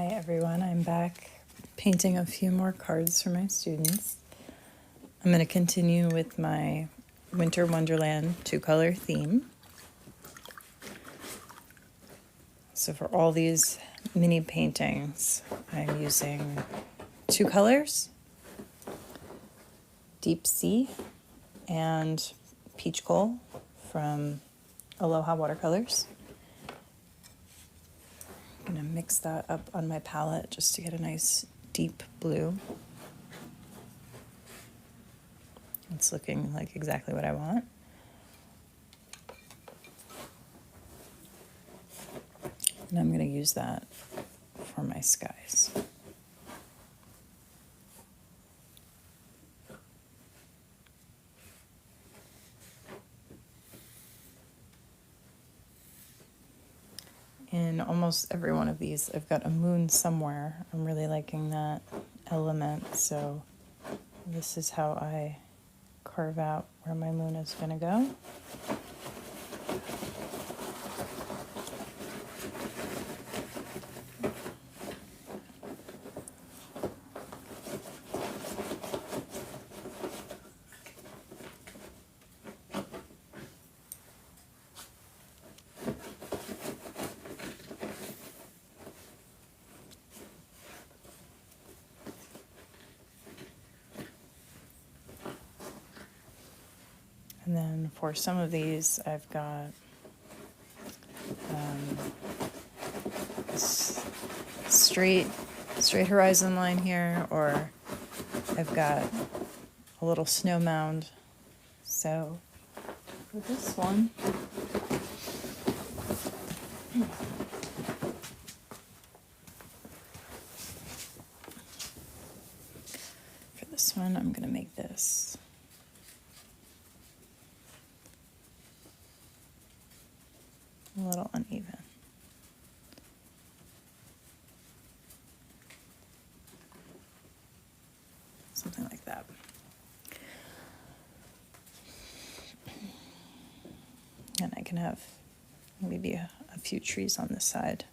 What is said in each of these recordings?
Hi everyone, I'm back painting a few more cards for my students. I'm going to continue with my Winter Wonderland 2-color theme. So for all these mini paintings, I'm using 2 colors, Deep Sea and Peach Coal from Aloha Watercolors. I'm going to mix that up on my palette just to get a nice deep blue. It's looking like exactly what I want. And I'm going to use that for my skies. In almost every one of these, I've got a moon somewhere. I'm really liking that element, so this is how I carve out where my moon is going to go. And then for some of these, I've got straight horizon line here, or I've got a little snow mound. So for this one, I'm going to make this a little uneven. Something like that. And I can have maybe a few trees on this side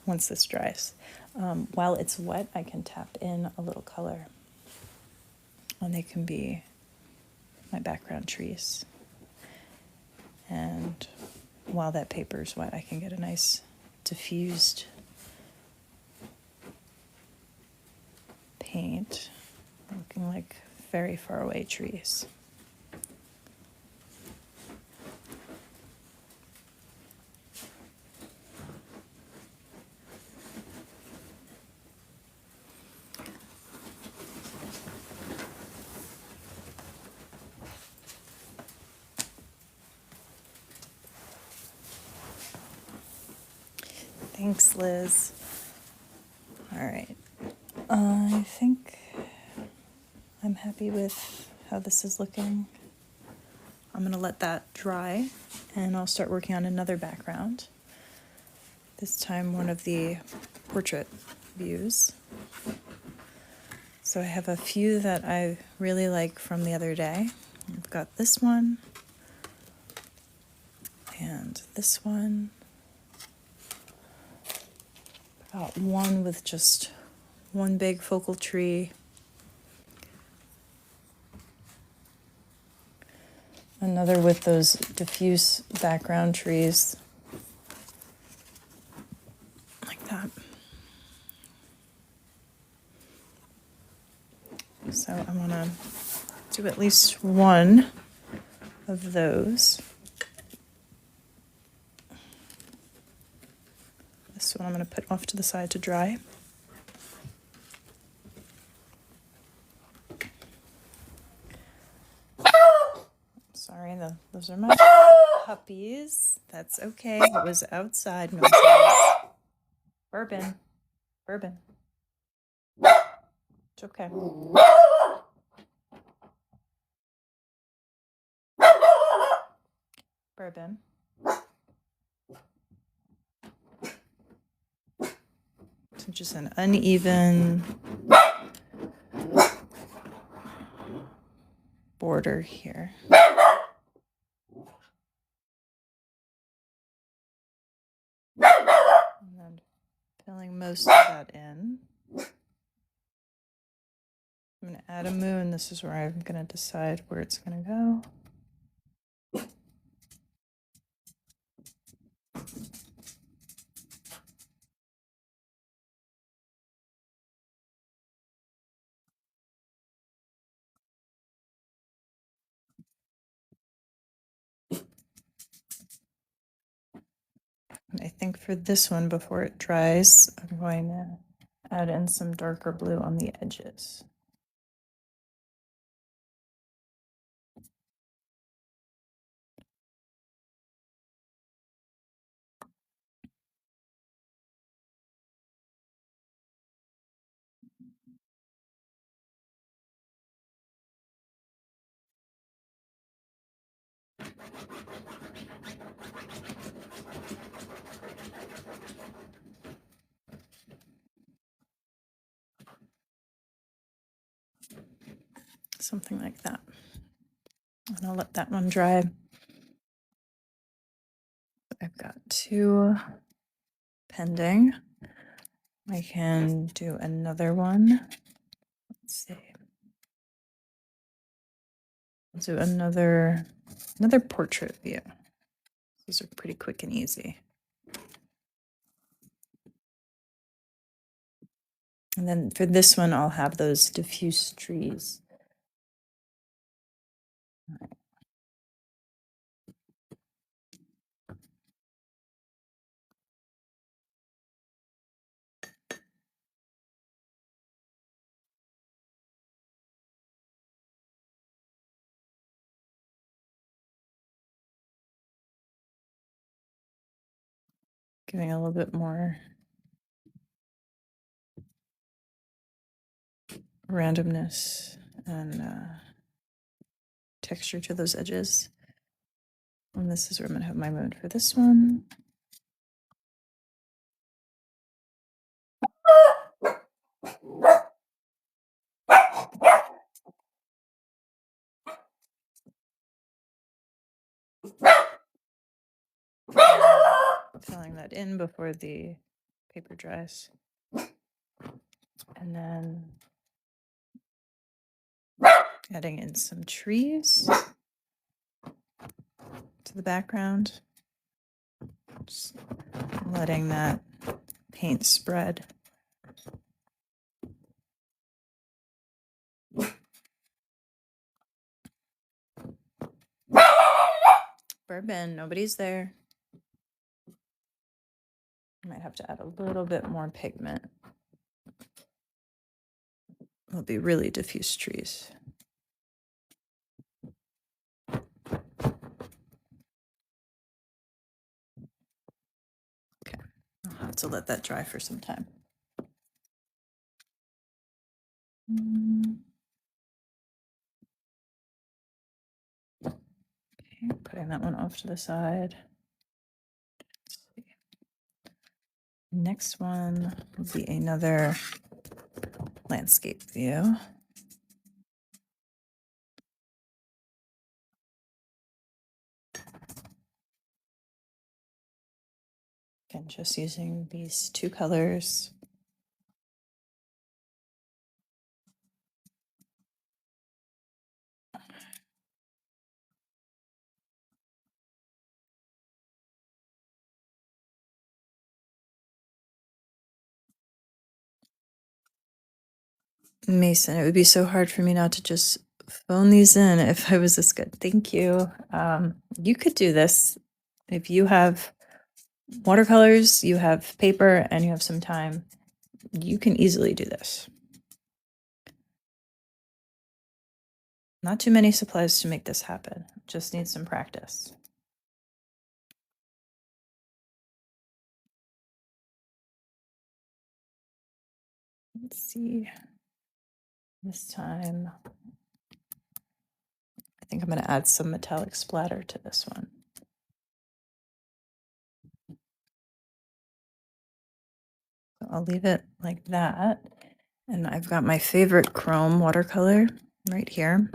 once this dries. While it's wet, I can tap in a little color. And they can be my background trees. And while that paper is wet, I can get a nice diffused paint looking like very far away trees. Thanks, Liz. All right. I think I'm happy with how this is looking. I'm going to let that dry, and I'll start working on another background. This time one of the portrait views. So I have a few that I really like from the other day. I've got this one, and this one. Got one with just one big focal tree. Another with those diffuse background trees. Like that. So I want to do at least one of those. This one I'm going to put off to the side to dry. Sorry, those are my puppies. That's okay. It was outside noises. Bourbon. It's okay. Bourbon. So just an uneven border here. And then Filling most of that in. I'm going to add a moon. This is where I'm going to decide where it's going to go. And I think for this one, before it dries, I'm going to add in some darker blue on the edges. Something like that. And I'll let that one dry. I've got 2 pending. I can do another one. Let's see. I'll do another portrait view. These are pretty quick and easy. And then for this one, I'll have those diffuse trees. Giving a little bit more randomness and texture to those edges. And this is where I'm going to have my moon for this one. Filling that in before the paper dries. And then adding in some trees to the background. Just letting that paint spread. Bourbon, nobody's there. I might have to add a little bit more pigment. It'll be really diffuse trees. Okay, I'll have to let that dry for some time. Okay, putting that one off to the side. Next one will be another landscape view. Again, just using these 2 colors. Mason, it would be so hard for me not to just phone these in if I was this good. Thank you. You could do this if you have watercolors, you have paper, and you have some time. You can easily do this. Not too many supplies to make this happen. Just need some practice. Let's see. This time, I think I'm going to add some metallic splatter to this one. So I'll leave it like that. And I've got my favorite chrome watercolor right here.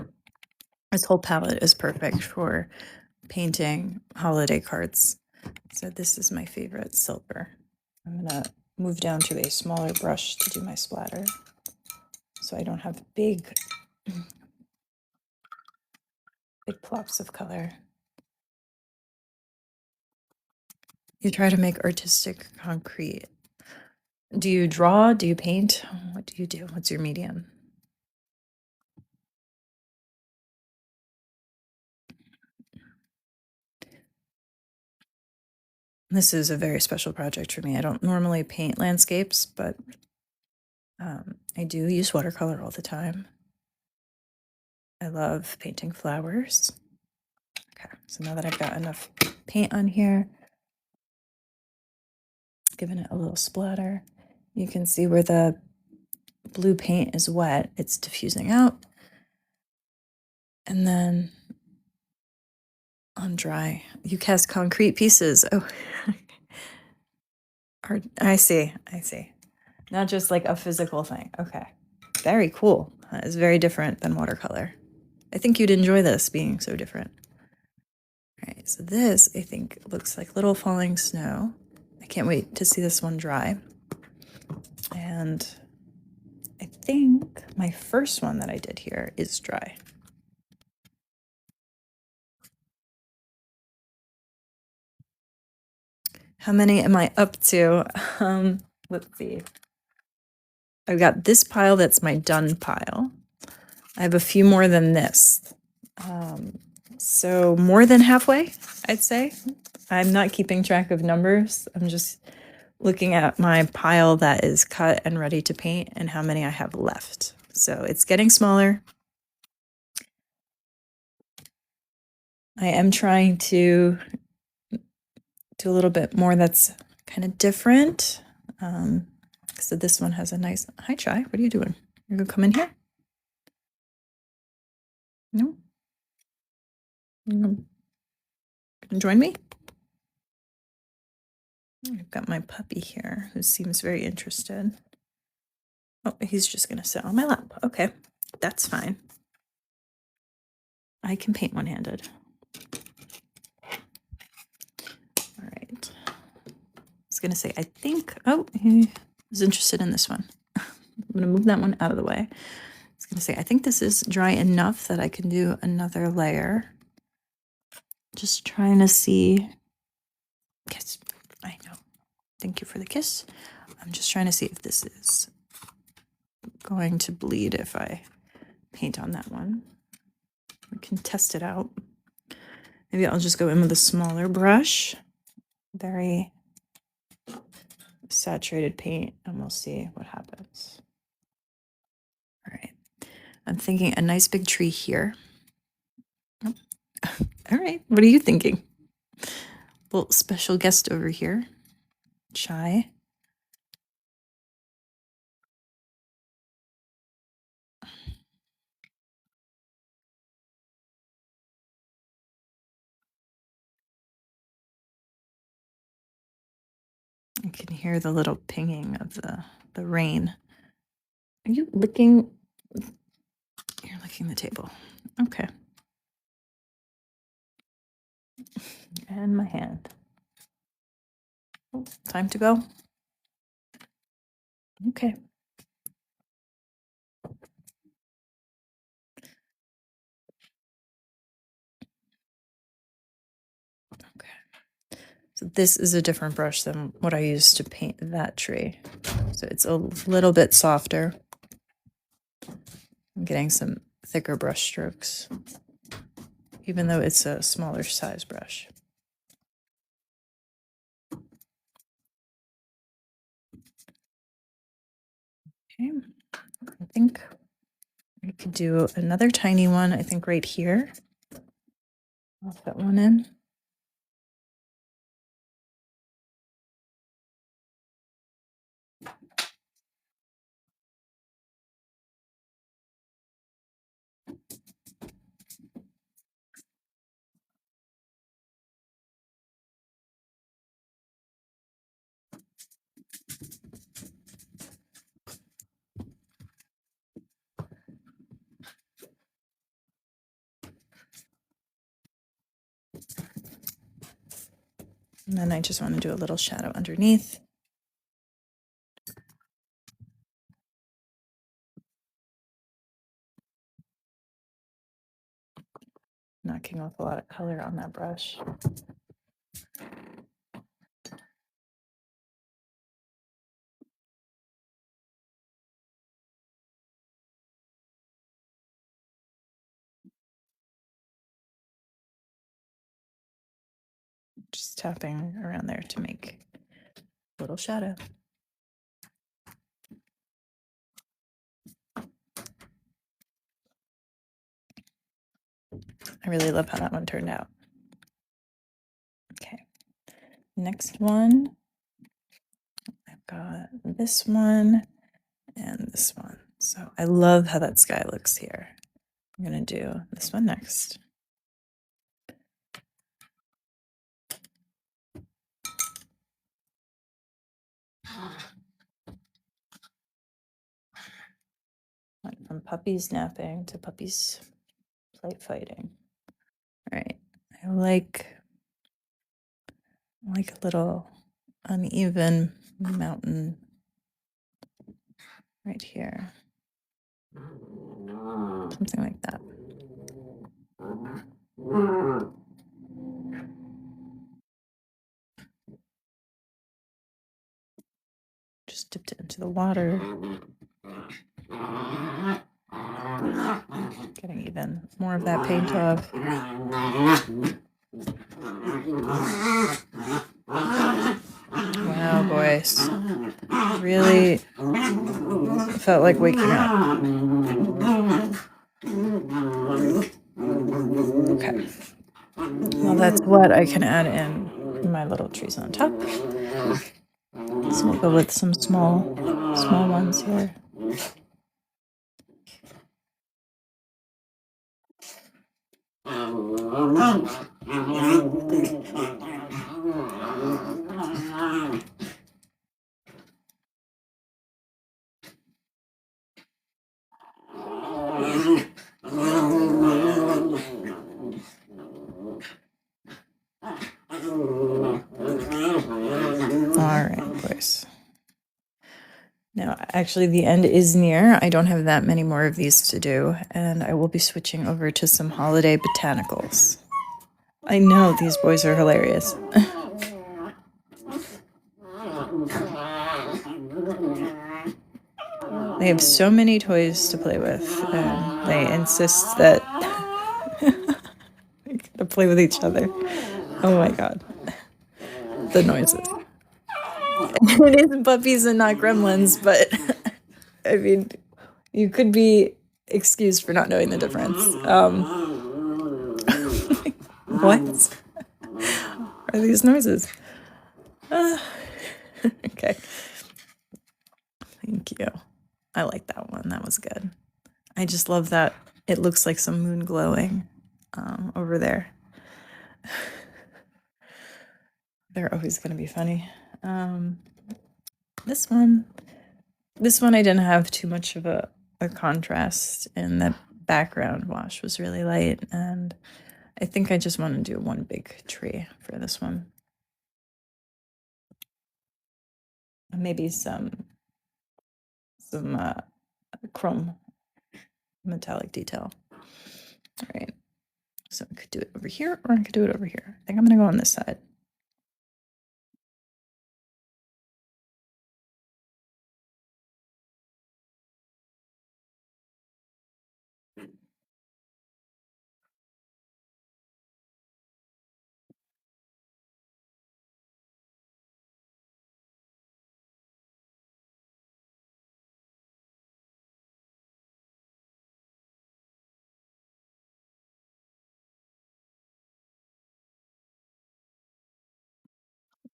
This whole palette is perfect for painting holiday cards. So this is my favorite silver. I'm going to move down to a smaller brush to do my splatter, so I don't have big plops of color. You try to make artistic concrete. Do you draw? Do you paint? What do you do? What's your medium? This is a very special project for me. I don't normally paint landscapes, but I do use watercolor all the time. I love painting flowers. Okay, so now that I've got enough paint on here, giving it a little splatter, you can see where the blue paint is wet, it's diffusing out. And then on dry, you cast concrete pieces. Oh, I see. Not just like a physical thing. Okay, very cool. That is very different than watercolor. I think you'd enjoy this being so different. All right, so this I think looks like little falling snow. I can't wait to see this one dry. And I think my first one that I did here is dry. How many am I up to? Let's see. I've got this pile that's my done pile. I have a few more than this. So more than halfway, I'd say. I'm not keeping track of numbers. I'm just looking at my pile that is cut and ready to paint and how many I have left. So it's getting smaller. I am trying to do a little bit more that's kind of different. So this one has a nice, hi Chai, what are you doing? You're gonna come in here? No? You're gonna join me? I've got my puppy here who seems very interested. Oh, he's just gonna sit on my lap. Okay, that's fine. I can paint one-handed. All right. I was gonna say, I think, oh, he was interested in this one. I'm gonna move that one out of the way. I was gonna say, I think this is dry enough that I can do another layer. Just trying to see. Yes, I know. Thank you for the kiss. I'm just trying to see if this is going to bleed if I paint on that one. We can test it out. Maybe I'll just go in with a smaller brush. Very saturated paint, and we'll see what happens. All right. I'm thinking a nice big tree here. Oh. All right. What are you thinking? Little special guest over here. Chai. I can hear the little pinging of the rain. Are you licking? You're licking the table. Okay. And my hand. Oh, time to go. Okay. Okay. So this is a different brush than what I used to paint that tree. So it's a little bit softer. I'm getting some thicker brush strokes, even though it's a smaller size brush. Okay, I think I could do another tiny one, I think right here. I'll fit one in. And then I just want to do a little shadow underneath. packing with a lot of color on that brush. Just tapping around there to make a little shadow. I really love how that one turned out. Okay, next one. I've got this one and this one. So I love how that sky looks here. I'm gonna do this one next. Went from puppies napping to puppies plate fighting. All right, I like a little uneven mountain right here. Something like that. Just dipped it into the water. Getting even more of that paint off. Wow, boys. Really felt like waking up. Okay. Well, that's what I can add in my little trees on top. So we'll go with some small ones here. All right, boys. Now, actually, the end is near. I don't have that many more of these to do, and I will be switching over to some holiday botanicals. I know these boys are hilarious. They have so many toys to play with, and they insist that they gotta play with each other. Oh my god. The noises. It isn't puppies and not gremlins, but I mean, you could be excused for not knowing the difference. What are these noises? Okay. Thank you. I like that one. That was good. I just love that it looks like some moon glowing over there. They're always going to be funny. This one I didn't have too much of a contrast, and the background wash was really light, and I think I just want to do one big tree for this one. Maybe some chrome metallic detail. All right. So I could do it over here, or I could do it over here. I think I'm going to go on this side.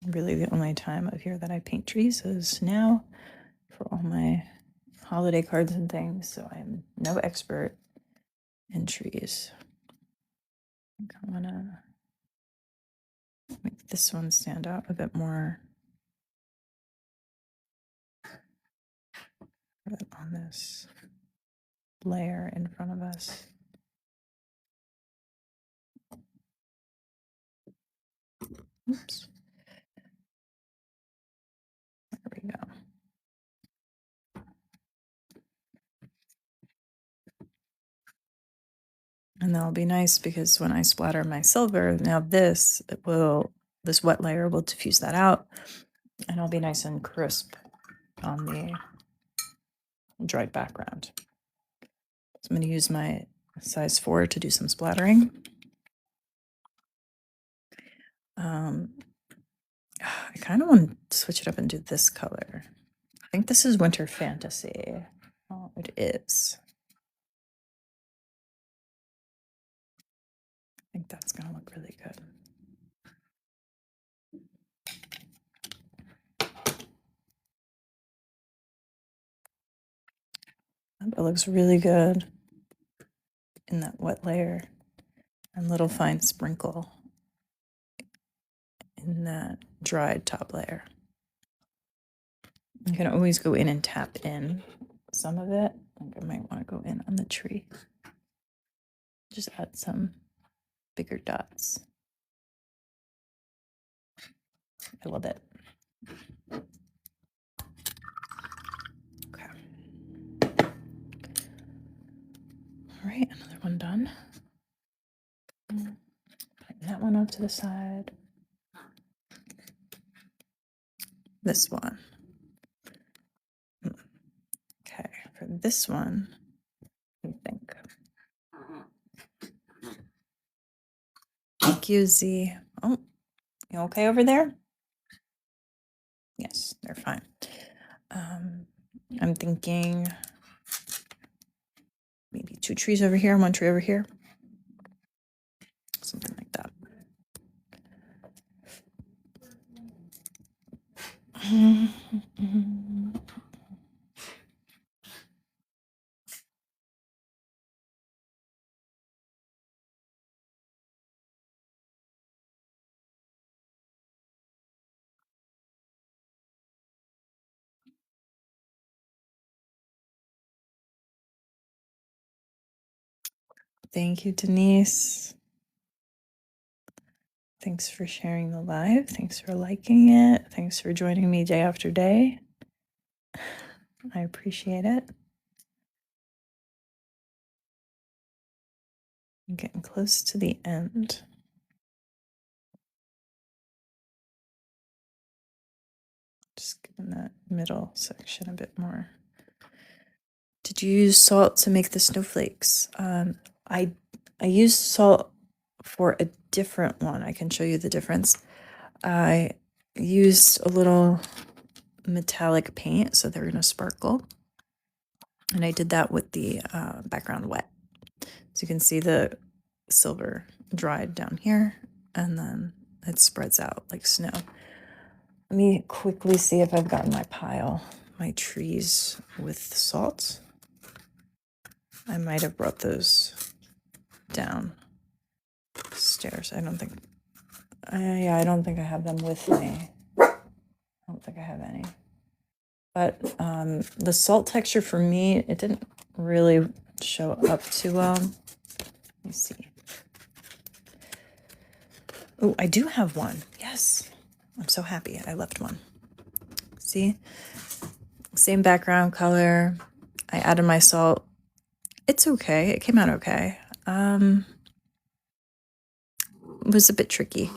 Really, the only time of year that I paint trees is now for all my holiday cards and things. So I'm no expert in trees. I'm gonna make this one stand out a bit more. Put it on this layer in front of us. Oops. There we go. And that'll be nice because when I splatter my silver, now this wet layer will diffuse that out, and it'll be nice and crisp on the dried background. So I'm going to use my size 4 to do some splattering. I kind of want to switch it up and do this color. I think this is Winter Fantasy. Oh, it is. I think that's going to look really good. It looks really good in that wet layer and little fine sprinkle in that dried top layer. You can always go in and tap in some of it. I think I might want to go in on the tree. Just add some bigger dots. I love it. Okay. All right, another one done. Putting that one off to the side. This one. Okay, for this one, I think. Thank you, Z. Oh, you okay over there? Yes, they're fine. I'm thinking maybe 2 trees over here, 1 tree over here. Something like that. Thank you, Denise. Thanks for sharing the live. Thanks for liking it. Thanks for joining me day after day. I appreciate it. I'm getting close to the end. Just giving that middle section a bit more. Did you use salt to make the snowflakes? I used salt for a different one. I can show you the difference. I used a little metallic paint, so they're going to sparkle. And I did that with the background wet. So you can see the silver dried down here, and then it spreads out like snow. Let me quickly see if I've gotten my trees with salt. I might have brought those down stairs. I don't think I have them with me. I don't think I have any. But the salt texture for me, it didn't really show up too well. Let me see. Oh, I do have one. Yes. I'm so happy I left one. See? Same background color. I added my salt. It's okay. It came out okay. It was a bit tricky.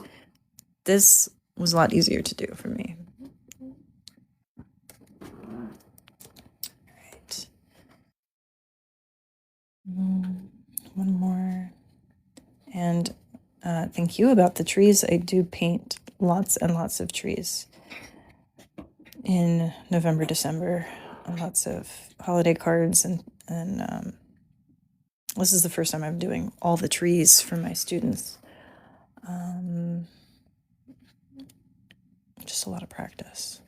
This was a lot easier to do for me. All right. One more. And thank you about the trees. I do paint lots and lots of trees in November, December, and lots of holiday cards. And this is the first time I'm doing all the trees for my students. Just a lot of practice.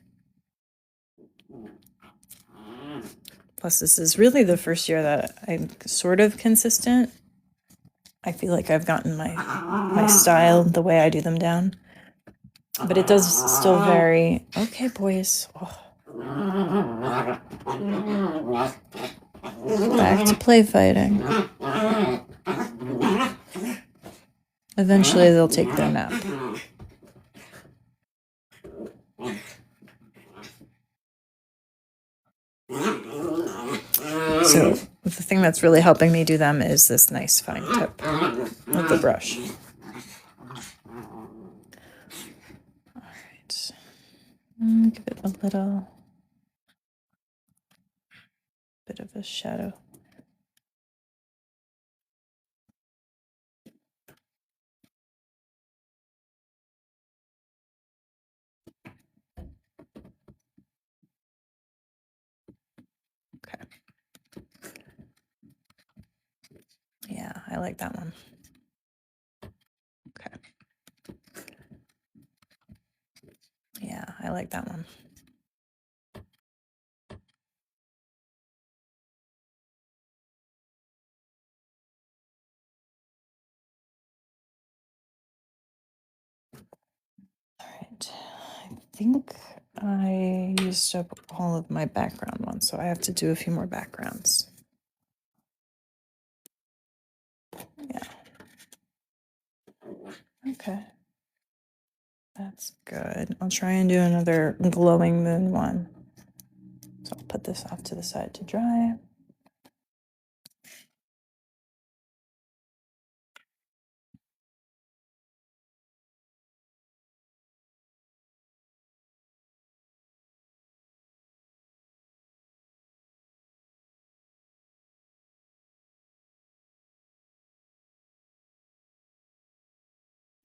Plus, this is really the first year that I'm sort of consistent. I feel like I've gotten my style, the way I do them down. But it does still vary. Okay, boys. Oh. Back to play fighting. Eventually, they'll take their nap. So the thing that's really helping me do them is this nice fine tip of the brush. All right. Give it a little bit of a shadow. Okay. Yeah, I like that one. Okay. Yeah, I like that one. All right. I think I used up all of my background ones, so I have to do a few more backgrounds. Yeah. Okay. That's good. I'll try and do another glowing moon one. So I'll put this off to the side to dry.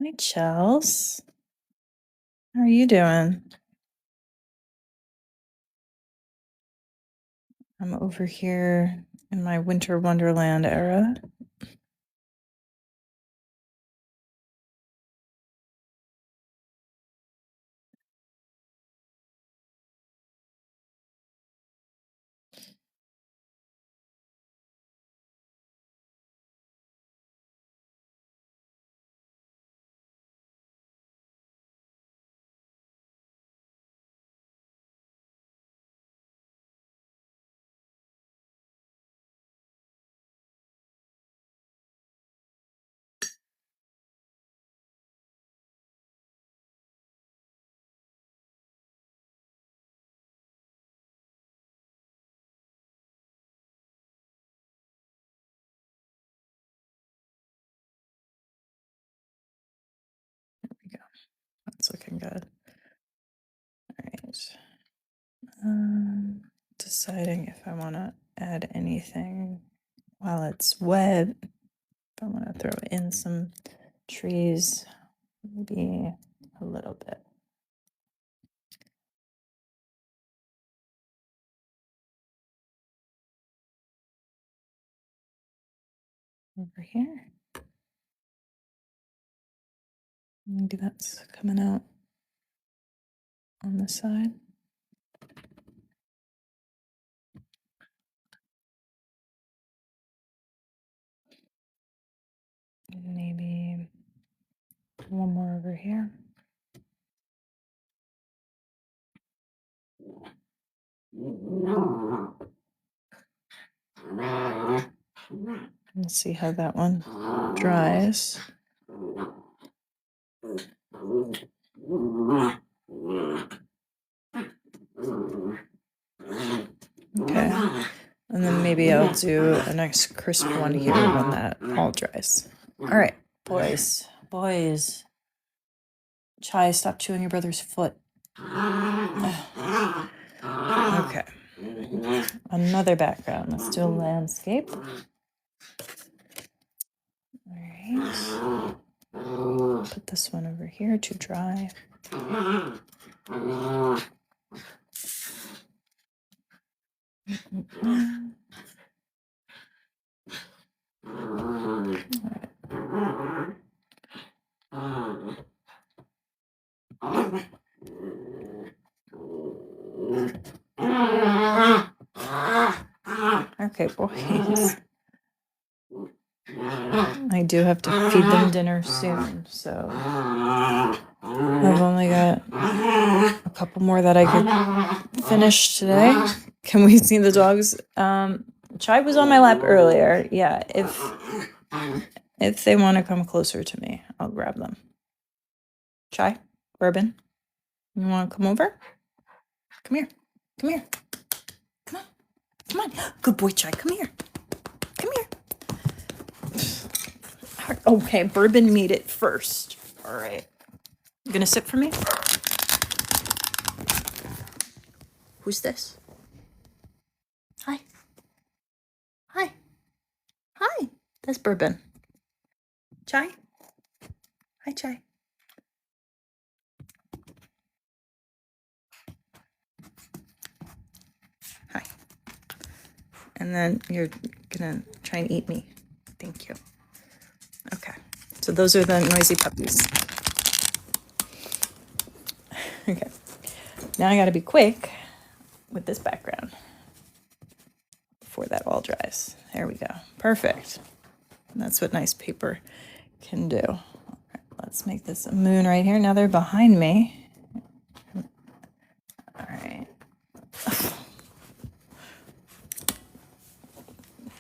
Hi, Chels. How are you doing? I'm over here in my winter wonderland era. There we go. That's looking good. All right. Deciding if I want to add anything while it's wet. If I want to throw in some trees, maybe a little bit. Over here. Maybe that's coming out on the side. Maybe one more over here. Let's see how that one dries. Okay. And then maybe I'll do a nice crisp one here when that all dries. All right, boys. Boys. Chai, stop chewing your brother's foot. Okay. Another background. Let's do a landscape. All right. Put this one over here to dry. Okay, boys. I do have to feed them dinner soon, so I've only got a couple more that I could finish today. Can we see the dogs? Chai was on my lap earlier. Yeah, if they want to come closer to me, I'll grab them. Chai, Bourbon, you want to come over? Come here. Come here. Come on. Come on. Good boy, Chai. Come here. Okay, Bourbon made it first. All right. You gonna sip for me? Who's this? Hi. Hi. Hi. That's Bourbon. Chai? Hi, Chai. Hi. And then you're gonna try and eat me. Thank you. Okay. So those are the noisy puppies. Okay. Now I gotta be quick with this background before that all dries. There we go. Perfect. And that's what nice paper can do. All right, let's make this a moon right here. Now they're behind me. All right.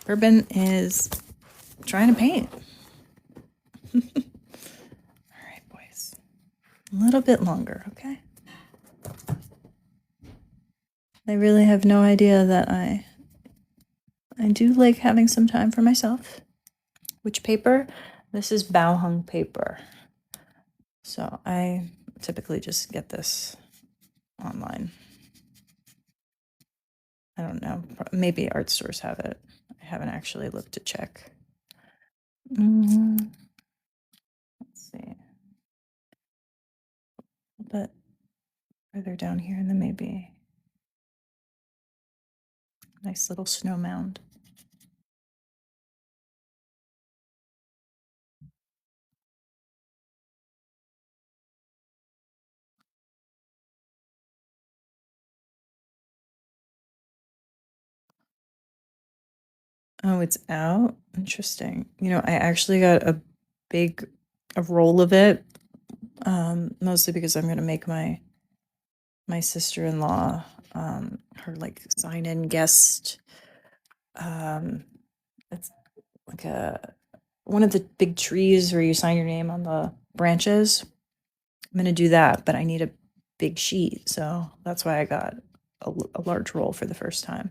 Bourbon is trying to paint. All right, boys. A little bit longer, okay? They really have no idea that I do like having some time for myself. Which paper? This is bow hung paper. So I typically just get this online. I don't know. Maybe art stores have it. I haven't actually looked to check. Let's see. But further down here, and then maybe nice little snow mound. Oh, it's out. Interesting. You know, I actually got a roll of it, mostly because I'm gonna make my sister-in-law her like sign-in guest. It's like one of the big trees where you sign your name on the branches. I'm gonna do that, but I need a big sheet, so that's why I got a large roll for the first time.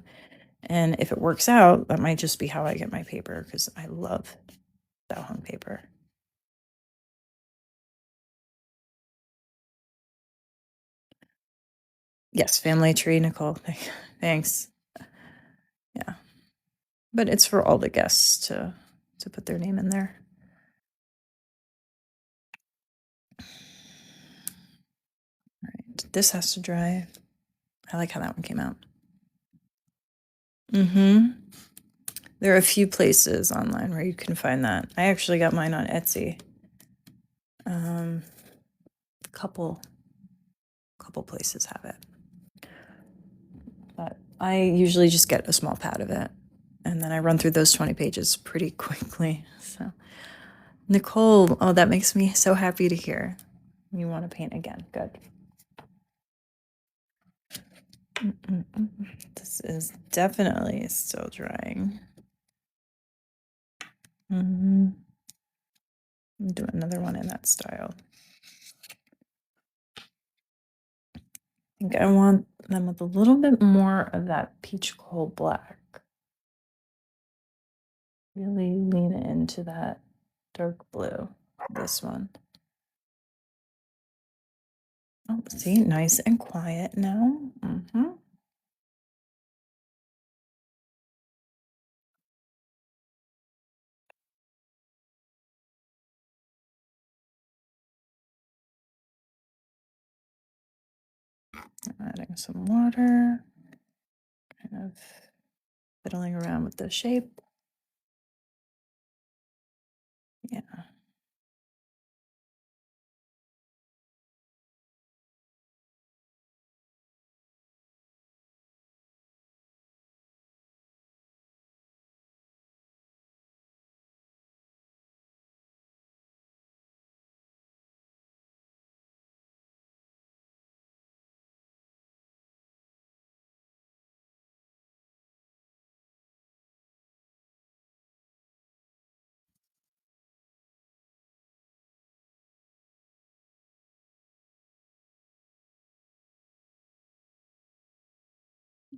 And if it works out, that might just be how I get my paper because I love bow hung paper. Yes, family tree, Nicole. Thanks. Yeah, but it's for all the guests to put their name in there. All right, this has to dry. I like how that one came out. Mm-hmm. There are a few places online where you can find that. I actually got mine on Etsy. Couple places have it. But I usually just get a small pad of it, and then I run through those 20 pages pretty quickly. So, Nicole, oh, that makes me so happy to hear. You want to paint again. Good. This is definitely still drying. Do another one in that style. I think I want them with a little bit more of that peach coal black. Really lean into that dark blue. This one. Oh, see, nice and quiet now. Adding some water, kind of fiddling around with the shape. Yeah.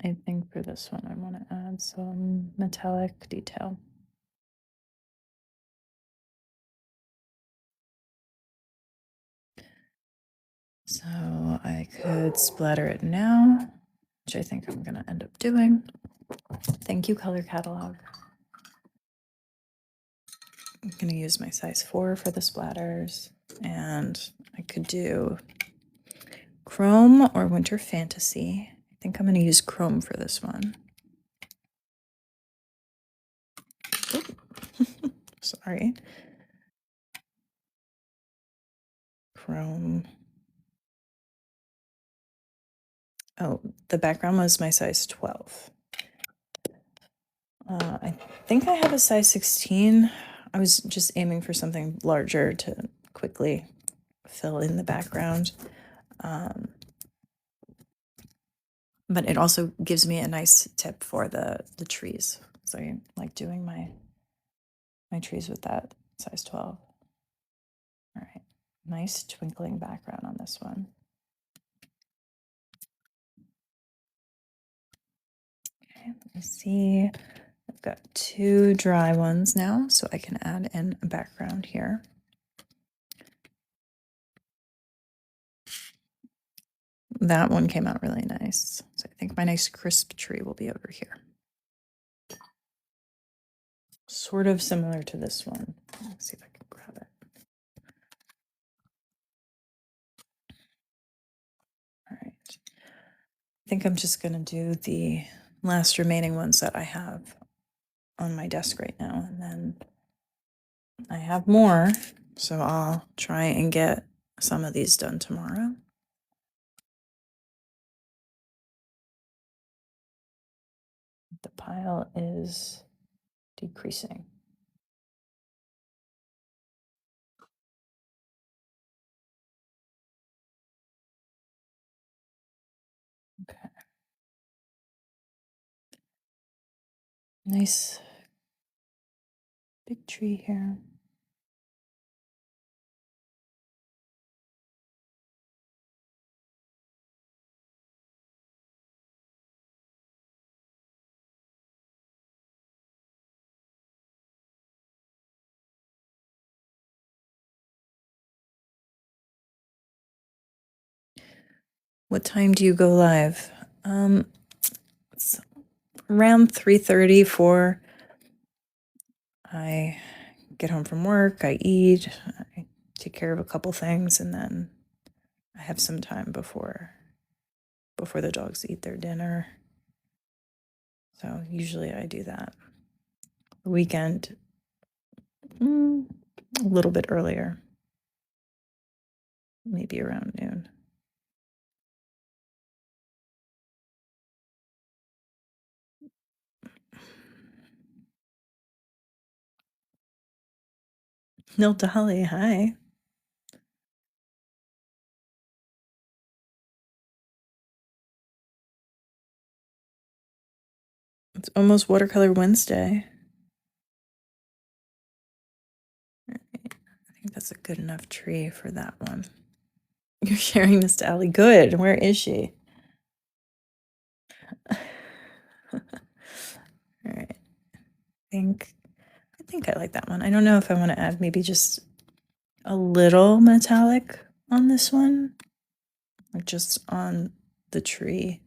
I think for this one, I want to add some metallic detail. So I could splatter it now, which I think I'm gonna end up doing. Thank you, Color Catalog. I'm gonna use my size 4 for the splatters, and I could do Chrome or Winter Fantasy. I think I'm gonna use Chrome for this one. Sorry. Chrome. Oh, the background was my size 12. I think I have a size 16. I was just aiming for something larger to quickly fill in the background. But it also gives me a nice tip for the trees. So I like doing my trees with that size 12. All right, nice twinkling background on this one. Okay, let me see. I've got 2 dry ones now, so I can add in a background here. That one came out really nice. So I think my nice crisp tree will be over here. Sort of similar to this one. Let's see if I can grab it. All right. I think I'm just going to do the last remaining ones that I have on my desk right now. And then I have more, so I'll try and get some of these done tomorrow. The pile is decreasing. Okay. Nice big tree here. What time do you go live? It's around 3:30, 4. I get home from work, I eat, I take care of a couple things, and then I have some time before the dogs eat their dinner. So usually I do that. The weekend, a little bit earlier, maybe around noon. Nil Dolly, hi. It's almost Watercolor Wednesday. I think that's a good enough tree for that one. You're sharing this to Allie. Good. Where is she? All right. I think I like that one. I don't know if I want to add maybe just a little metallic on this one, like just on the tree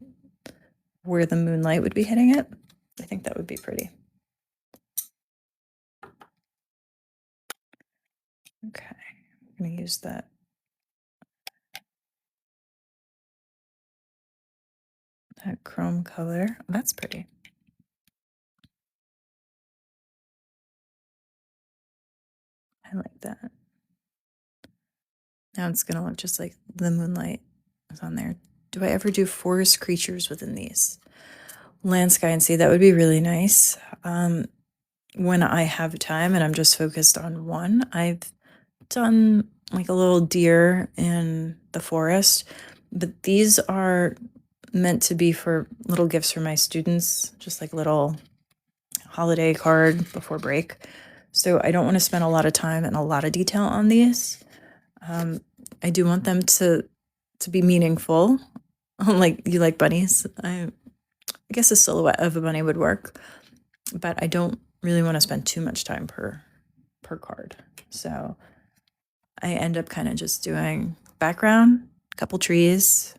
where the moonlight would be hitting it. I think that would be pretty. Okay, I'm gonna use that. That chrome color. Oh, that's pretty. I like that. Now it's gonna look just like the moonlight is on there. Do I ever do forest creatures within these? Land, sky, and sea, that would be really nice. When I have time and I'm just focused on one, I've done like a little deer in the forest, but these are meant to be for little gifts for my students, just like little holiday card before break. So I don't want to spend a lot of time and a lot of detail on these. I do want them to be meaningful. Like, you like bunnies? I guess a silhouette of a bunny would work, but I don't really want to spend too much time per card. So I end up kind of just doing background a couple trees,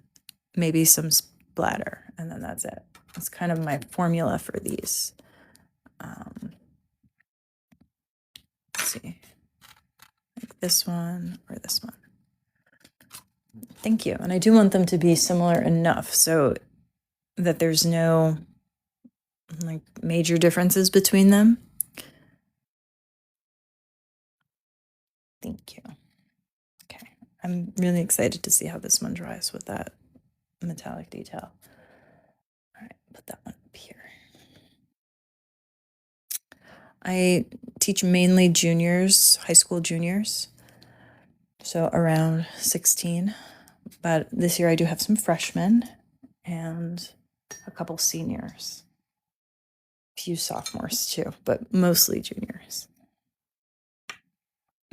maybe some splatter, and then that's it. That's kind of my formula for these. Let's see, like this one or this one. Thank you. And I do want them to be similar enough so that there's no like major differences between them. Thank you. Okay. I'm really excited to see how this one dries with that metallic detail. All right, put that one up here. I teach mainly juniors, high school juniors, so around 16. But this year I do have some freshmen and a couple seniors. A few sophomores too, but mostly juniors.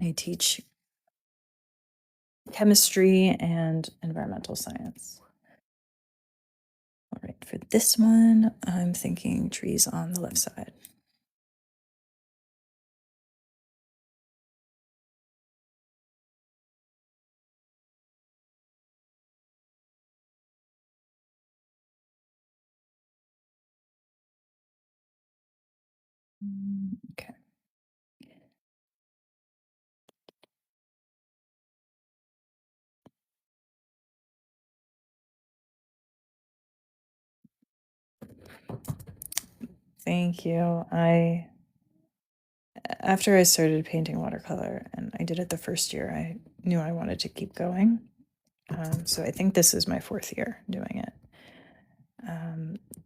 I teach chemistry and environmental science. All right, for this one, I'm thinking trees on the left side. Okay. Thank you. After I started painting watercolor, and I did it the first year, I knew I wanted to keep going. So I think this is my 4th year doing it.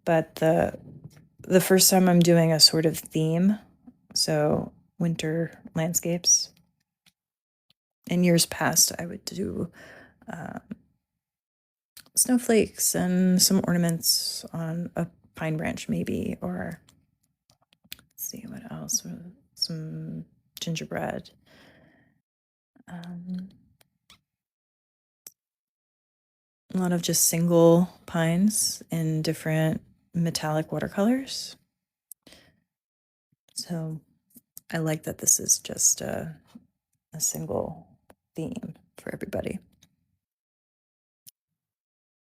But the first time I'm doing a sort of theme, so winter landscapes. In years past, I would do snowflakes and some ornaments on a pine branch, maybe, or let's see what else. Some gingerbread. A lot of just single pines in different metallic watercolors. So I like that this is just a single theme for everybody.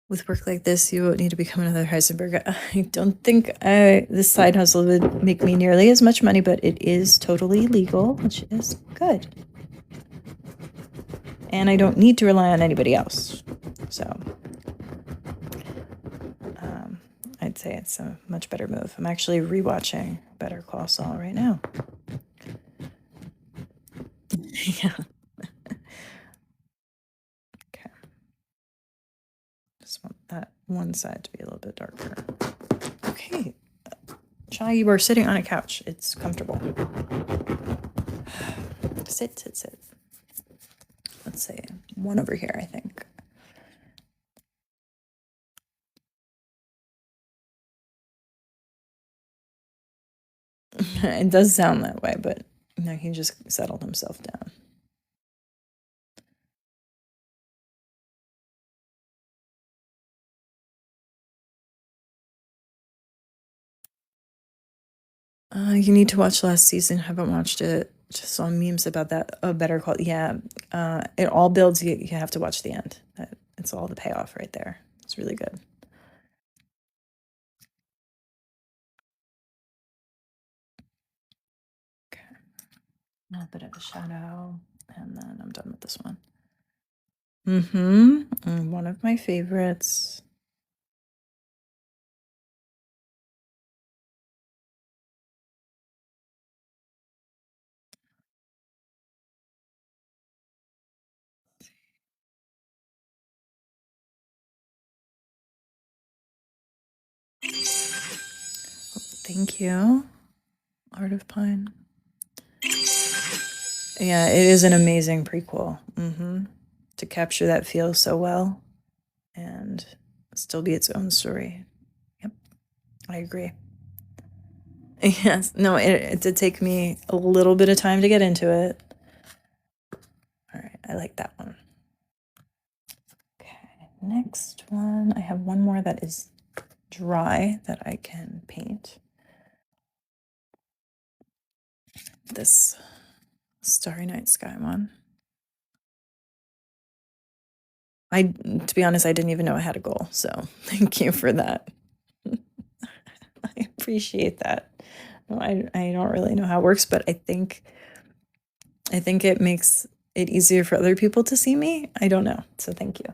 With work like this, you won't need to become another Heisenberg. I don't think this side hustle would make me nearly as much money, but it is totally legal, which is good. And I don't need to rely on anybody else. So I'd say it's a much better move. I'm actually rewatching Better Call Saul right now. Yeah. Okay. Just want that one side to be a little bit darker. Okay. Chai, you are sitting on a couch. It's comfortable. Sit, sit, sit. Let's say one over here, I think. It does sound that way, but no, he just settled himself down. You need to watch last season. Haven't watched it. Just saw memes about that. Oh, Better Call. Yeah, it all builds. You have to watch the end. It's all the payoff right there. It's really good. Okay, a little bit of a shadow, and then I'm done with this one. One of my favorites. Thank you, Art of Pine. Yeah, it is an amazing prequel. To capture that feel so well and still be its own story. Yep, I agree. Yes, no, it did take me a little bit of time to get into it. All right, I like that one. Okay, next one. I have one more that is dry that I can paint. This Starry Night Sky one. To be honest, I didn't even know I had a goal, so thank you for that. I appreciate that. No, I don't really know how it works, but I think it makes it easier for other people to see me. I don't know. So thank you.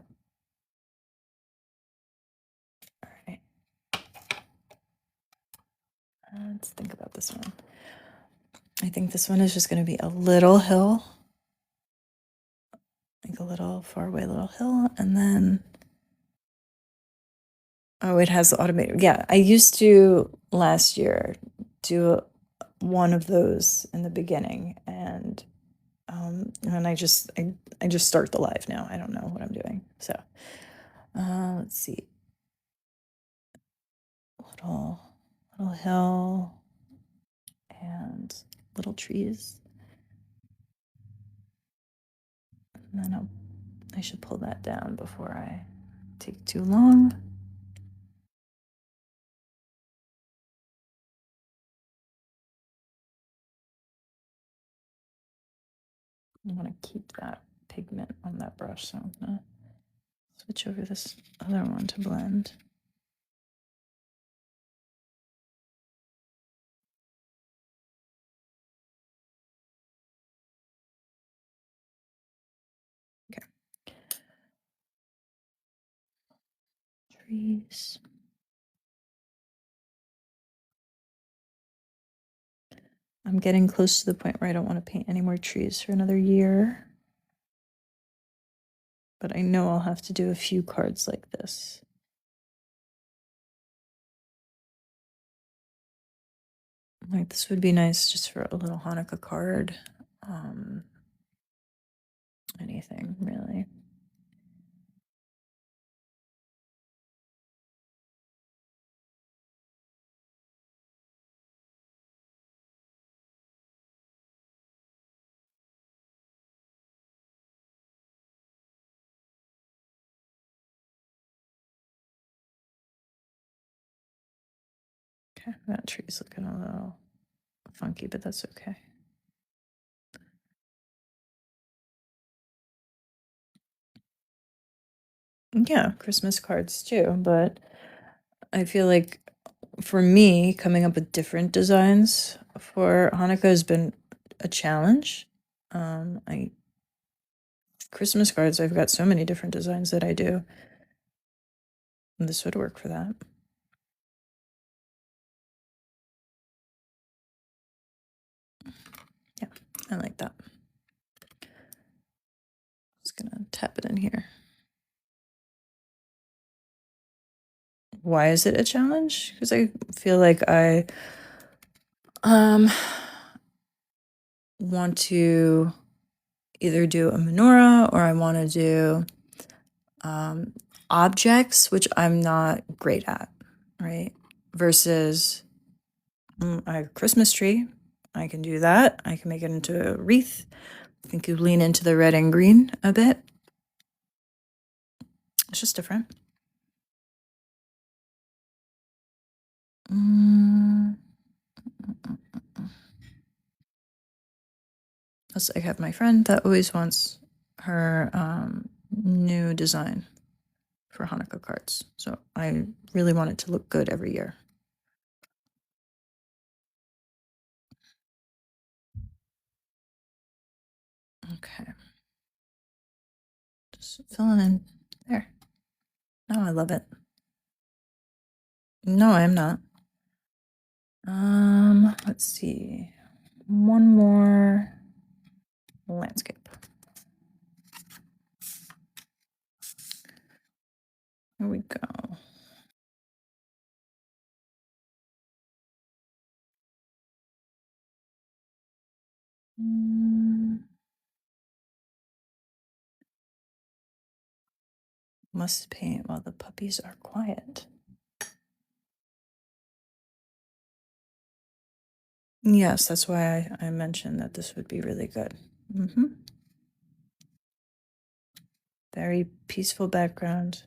All right. Let's think about this one. I think this one is just going to be a little hill, like a little far away little hill, and then oh, it has automated. Yeah, I used to last year do one of those in the beginning, and I just start the live now. I don't know what I'm doing. So let's see, little little hill and little trees, and then I should pull that down before I take too long. I want to keep that pigment on that brush, so I'm gonna switch over this other one to blend. Okay. Trees. I'm getting close to the point where I don't want to paint any more trees for another year. But I know I'll have to do a few cards like this. Like this would be nice just for a little Hanukkah card. Anything really. Okay, that tree's looking a little funky, but that's okay. Yeah, Christmas cards too, but I feel like for me, coming up with different designs for Hanukkah has been a challenge. I Christmas cards, I've got so many different designs that I do. And this would work for that. Yeah, I like that. Just gonna tap it in here. Why is it a challenge? Because I feel like I um want to either do a menorah or I want to do objects, which I'm not great at, right? Versus a Christmas tree. I can do that. I can make it into a wreath. I think you lean into the red and green a bit. It's just different. Plus, I have my friend that always wants her new design for Hanukkah cards. So I really want it to look good every year. Okay. Just filling in there. Now I love it. No, I am not. Let's see. One more landscape. Here we go. Must paint while the puppies are quiet. Yes, that's why I mentioned that this would be really good. Very peaceful background.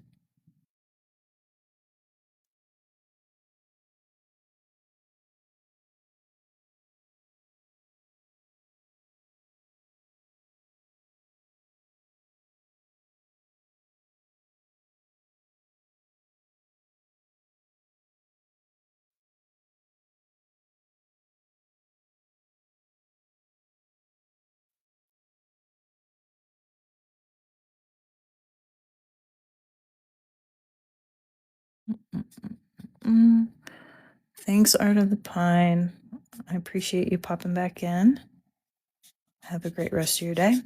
Mm. Thanks, Art of the Pine. I appreciate you popping back in. Have a great rest of your day.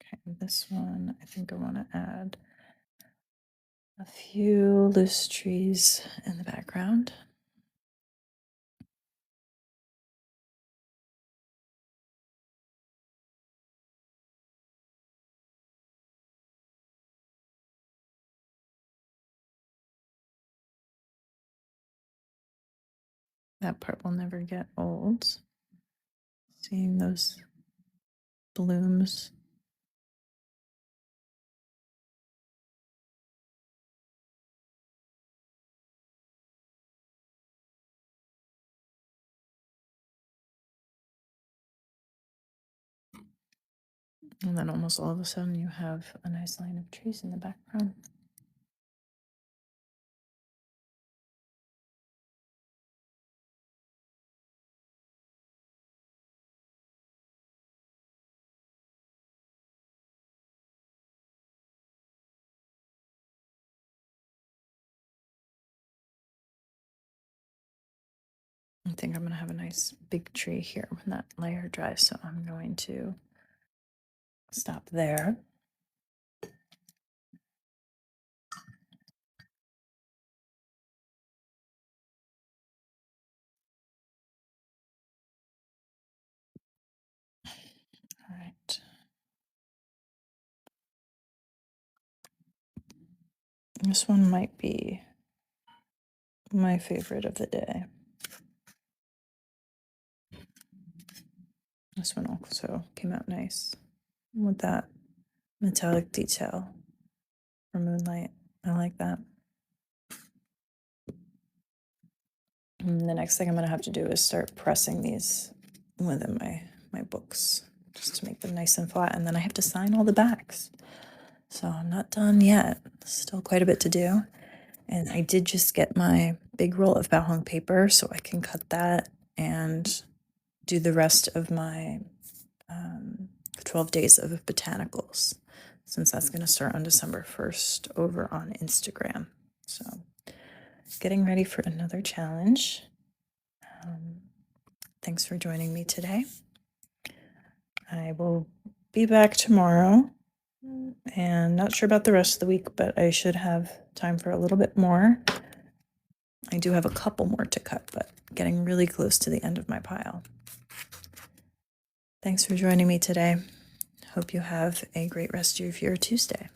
Okay, this one, I think I want to add a few loose trees in the background. That part will never get old. Seeing those blooms. And then almost all of a sudden you have a nice line of trees in the background. I think I'm going to have a nice big tree here when that layer dries, so I'm going to stop there. All right. This one might be my favorite of the day. This one also came out nice with that metallic detail for moonlight. I like that. And the next thing I'm going to have to do is start pressing these within my books just to make them nice and flat. And then I have to sign all the backs. So I'm not done yet. Still quite a bit to do. And I did just get my big roll of Bao paper, so I can cut that and do the rest of my 12 days of botanicals, since that's going to start on December 1st over on Instagram. So getting ready for another challenge. Thanks for joining me today. I will be back tomorrow, and not sure about the rest of the week, but I should have time for a little bit more. I do have a couple more to cut, but getting really close to the end of my pile. Thanks for joining me today. Hope you have a great rest of your Tuesday.